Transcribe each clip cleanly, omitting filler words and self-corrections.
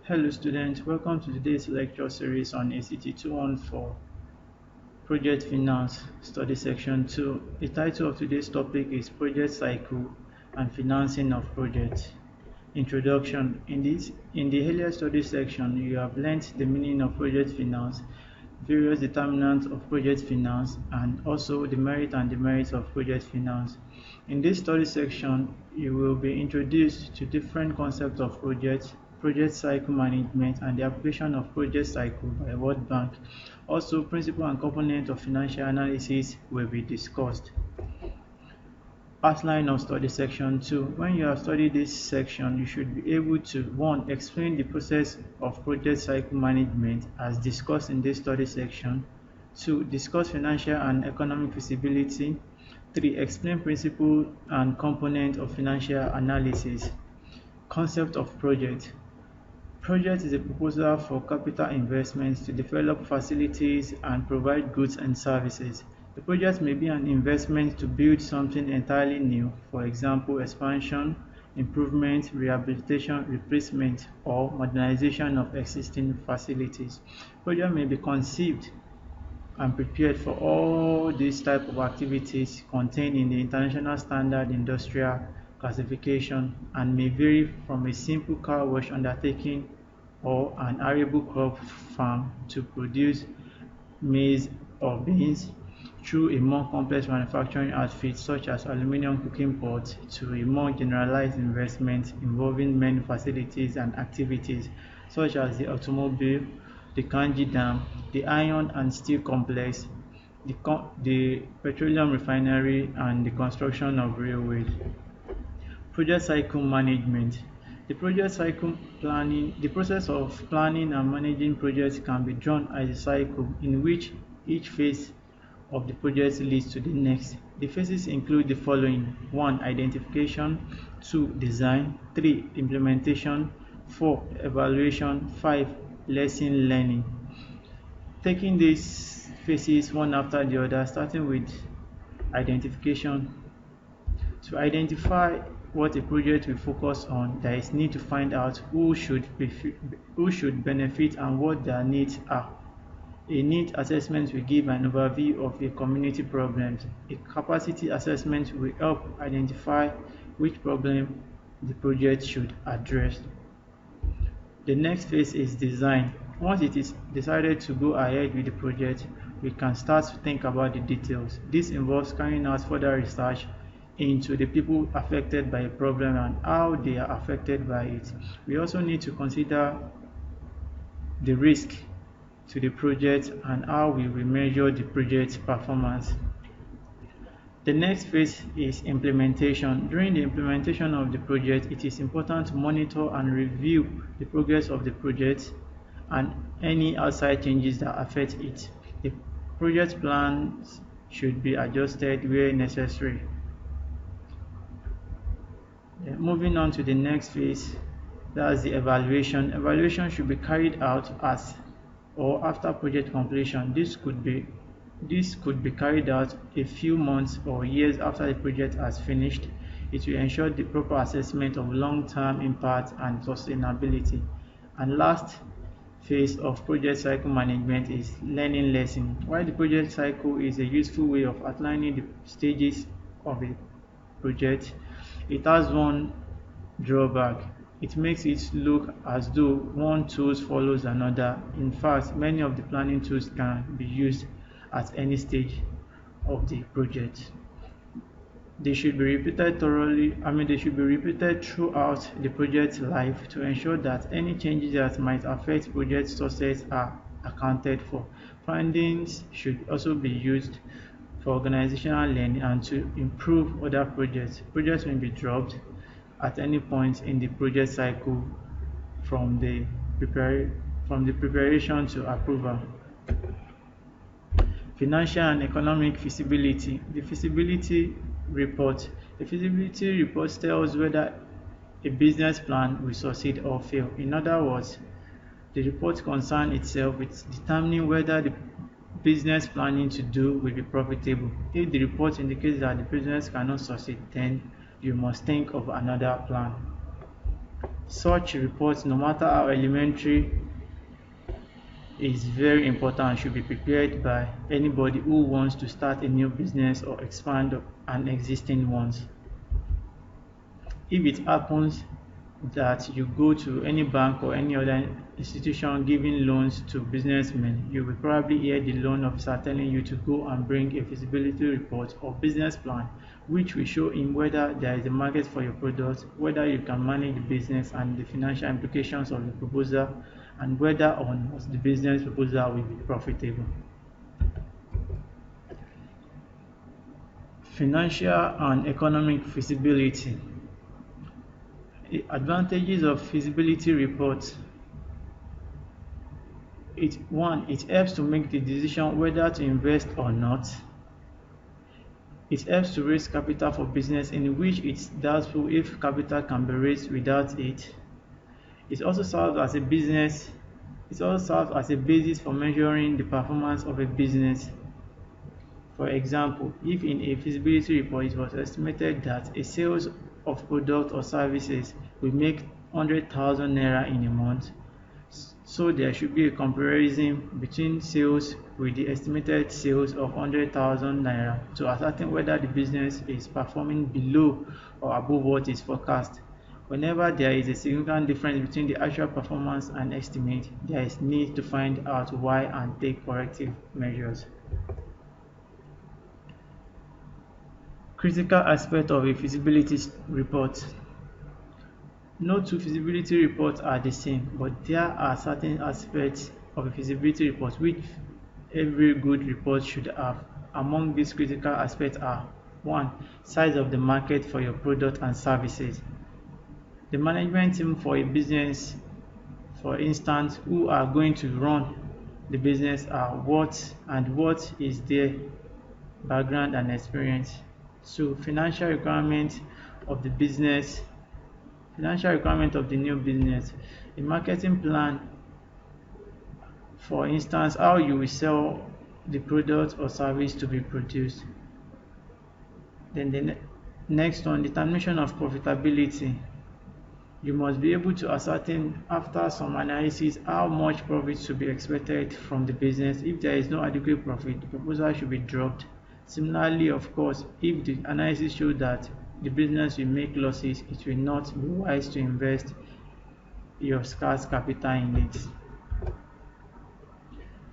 Hello students, welcome to today's lecture series on ACT 214 Project Finance Study Section 2. The title of today's topic is Project Cycle and Financing of Projects. Introduction. In the earlier study section, you have learned the meaning of project finance, various determinants of project finance, and also the merit and demerits of project finance. In this study section, you will be introduced to different concepts of project cycle management, and the application of project cycle by World Bank. Also, principle and component of financial analysis will be discussed. Outline of study section 2. When you have studied this section, you should be able to 1. Explain the process of project cycle management as discussed in this study section. 2. Discuss financial and economic feasibility. 3. Explain principle and component of financial analysis. Concept of project. Project is a proposal for capital investments to develop facilities and provide goods and services. The project may be an investment to build something entirely new, for example, expansion, improvement, rehabilitation, replacement, or modernization of existing facilities. Project may be conceived and prepared for all these types of activities contained in the International Standard Industrial Classification and may vary from a simple car wash undertaking or an arable crop farm to produce maize or beans, through a more complex manufacturing outfit such as aluminum cooking pots to a more generalized investment involving many facilities and activities such as the automobile, the Kanji Dam, the iron and steel complex, the petroleum refinery, and the construction of railways. Project cycle management. The process of planning and managing projects can be drawn as a cycle in which each phase of the project leads to the next. The phases include the following: 1. Identification. 2. Design. 3. Implementation. 4. Evaluation. 5. Lesson learning. Taking these phases one after the other, starting with identification. To identify what a project will focus on, there is need to find out who should benefit and what their needs are. A need assessment will give an overview of a community problem. A capacity assessment will help identify which problem the project should address. The next phase is design. Once it is decided to go ahead with the project, we can start to think about the details. This involves carrying out further research into the people affected by a problem and how they are affected by it. We also need to consider the risk to the project and how we will measure the project's performance. The next phase is implementation. During the implementation of the project, it is important to monitor and review the progress of the project and any outside changes that affect it. The project plans should be adjusted where necessary. Moving on to the next phase, that's the evaluation. Evaluation should be carried out as or after project completion. This could be carried out a few months or years after the project has finished. It will ensure the proper assessment of long-term impact and sustainability. And last phase of project cycle management is learning lesson. While the project cycle is a useful way of outlining the stages of a project, it has one drawback. It makes it look as though one tool follows another. In fact, many of the planning tools can be used at any stage of the project. They should be repeated throughout the project life to ensure that any changes that might affect project success are accounted for. Findings should also be used for organizational learning and to improve other projects. Projects may be dropped at any point in the project cycle from the preparation to approval. Financial and economic feasibility. The feasibility report. The feasibility report tells whether a business plan will succeed or fail. In other words, the report concerns itself with determining whether the business planning to do will be profitable. If the report indicates that the business cannot succeed, then you must think of another plan. Such reports, no matter how elementary, is very important and should be prepared by anybody who wants to start a new business or expand an existing one. If it happens that you go to any bank or any other institution giving loans to businessmen, you will probably hear the loan officer telling you to go and bring a feasibility report or business plan, which will show him whether there is a market for your product, whether you can manage the business and the financial implications of the proposal, and whether or not the business proposal will be profitable. Financial and economic feasibility. The advantages of feasibility reports. One, it helps to make the decision whether to invest or not. It helps to raise capital for business in which it's doubtful if capital can be raised without it. It also serves as a basis for measuring the performance of a business. For example, if in a feasibility report it was estimated that a sales of product or services will make 100,000 naira in a month, so there should be a comparison between sales with the estimated sales of 100,000 naira to ascertain whether the business is performing below or above what is forecast. Whenever there is a significant difference between the actual performance and estimate, there is need to find out why and take corrective measures. Critical aspect of a feasibility report. No two feasibility reports are the same, but there are certain aspects of a feasibility report which every good report should have. Among these critical aspects are: 1. Size of the market for your product and services. The management team for a business, for instance, who are going to run the business are what is their background and experience. 2. Financial requirement of the business. Financial requirement of the new business. A marketing plan, for instance, how you will sell the product or service to be produced. Then the next one, determination of profitability. You must be able to ascertain after some analysis how much profit should be expected from the business. If there is no adequate profit, the proposal should be dropped. Similarly, of course, if the analysis shows that the business will make losses, it will not be wise to invest your scarce capital in it.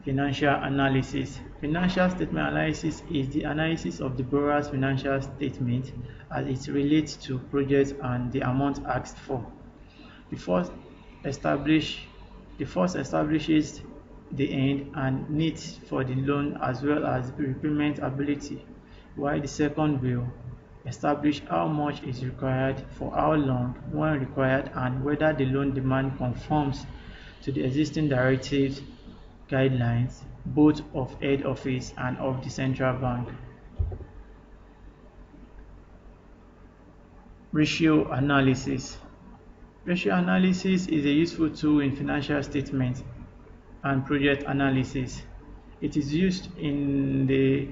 Financial analysis. Financial statement analysis is the analysis of the borrower's financial statement as it relates to projects and the amount asked for. The first establishes the end and needs for the loan as well as repayment ability, while the second will establish how much is required, for how long, when required, and whether the loan demand conforms to the existing directives, guidelines, both of head office and of the central bank. Ratio analysis. Ratio analysis is a useful tool in financial statement and project analysis. It is used in the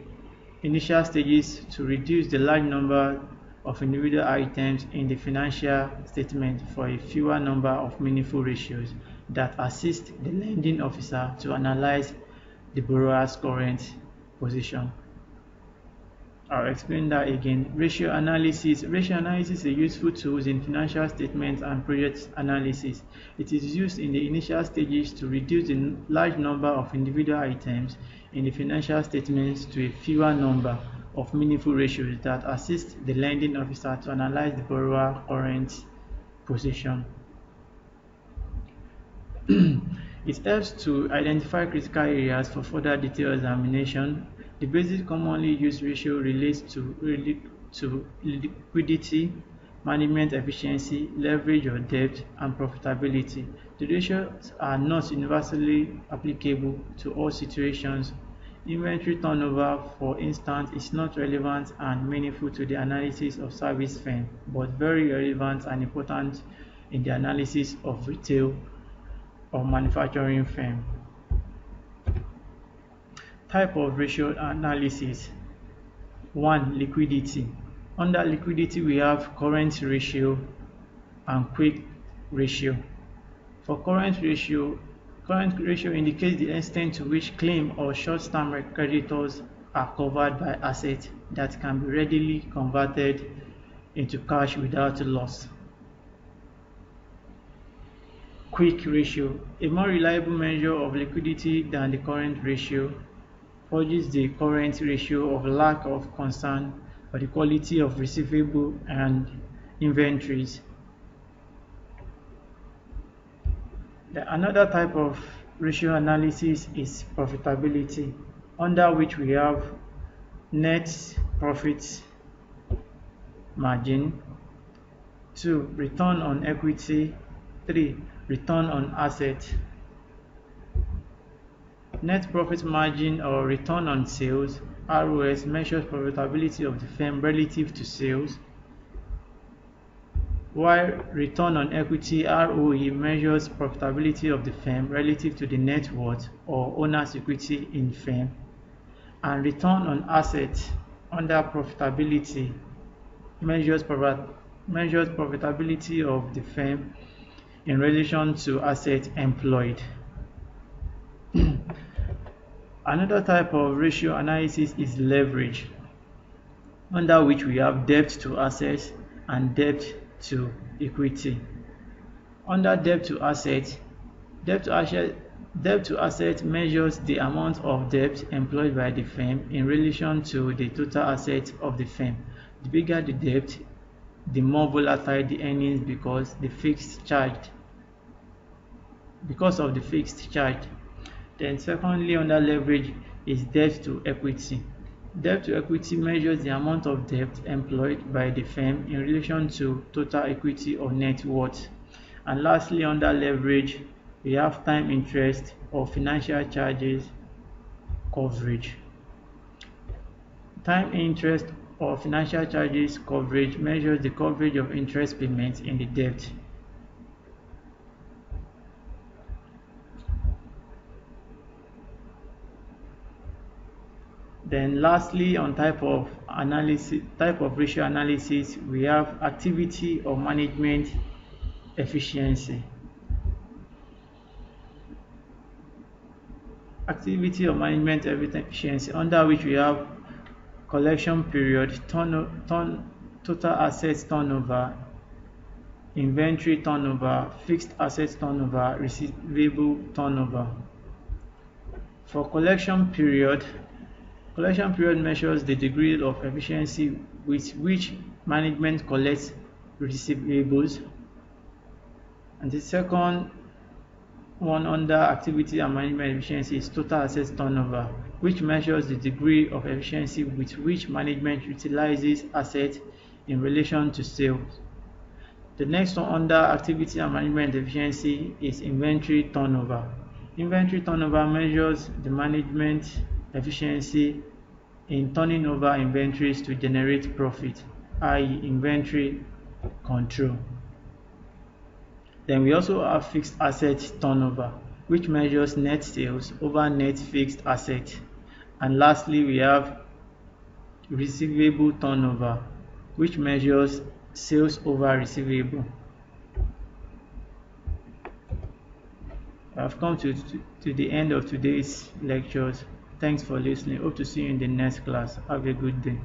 initial stages to reduce the large number of individual items in the financial statement for a fewer number of meaningful ratios that assist the lending officer to analyze the borrower's current position. I'll explain that again. Ratio analysis. Ratio analysis is a useful tool in financial statements and project analysis. It is used in the initial stages to reduce the large number of individual items in the financial statements to a fewer number of meaningful ratios that assist the lending officer to analyze the borrower's current position. It helps to identify critical areas for further detailed examination. The basic commonly used ratio relates to liquidity, management efficiency, leverage or debt, and profitability. The ratios are not universally applicable to all situations. Inventory turnover, for instance, is not relevant and meaningful to the analysis of service firm, but very relevant and important in the analysis of retail or manufacturing firm. Type of ratio analysis. 1. Liquidity. Under liquidity, we have current ratio and quick ratio. For current ratio indicates the extent to which claim or short-term creditors are covered by assets that can be readily converted into cash without loss. Quick ratio, a more reliable measure of liquidity than the current ratio, purges the current ratio of lack of concern for the quality of receivable and inventories. Another type of ratio analysis is profitability, under which we have net profit margin, 2. Return on equity, 3. Return on asset. Net profit margin or return on sales, ROS, measures profitability of the firm relative to sales, while return on equity, ROE, measures profitability of the firm relative to the net worth or owner's equity in firm, and return on assets under profitability measures profitability of the firm in relation to assets employed. Another type of ratio analysis is leverage, under which we have debt to assets and debt to equity. Under debt to assets, debt to assets measures the amount of debt employed by the firm in relation to the total assets of the firm. The bigger the debt, the more volatile the earnings because of the fixed charge. Then secondly, under leverage is debt to equity. Debt to equity measures the amount of debt employed by the firm in relation to total equity or net worth. And lastly, under leverage, we have time interest or financial charges coverage. Time interest or financial charges coverage measures the coverage of interest payments in the debt. Then lastly, on type of ratio analysis, we have activity or management efficiency. Activity or management efficiency, under which we have collection period, total assets turnover, inventory turnover, fixed assets turnover, receivable turnover. For collection period measures the degree of efficiency with which management collects receivables. And the second one under activity and management efficiency is total assets turnover, which measures the degree of efficiency with which management utilizes assets in relation to sales. The next one under activity and management efficiency is inventory turnover. Inventory turnover measures the management efficiency in turning over inventories to generate profit, i.e. inventory control. Then we also have fixed asset turnover, which measures net sales over net fixed assets. And lastly, we have receivable turnover, which measures sales over receivable. I've come to the end of today's lectures. Thanks for listening. Hope to see you in the next class. Have a good day.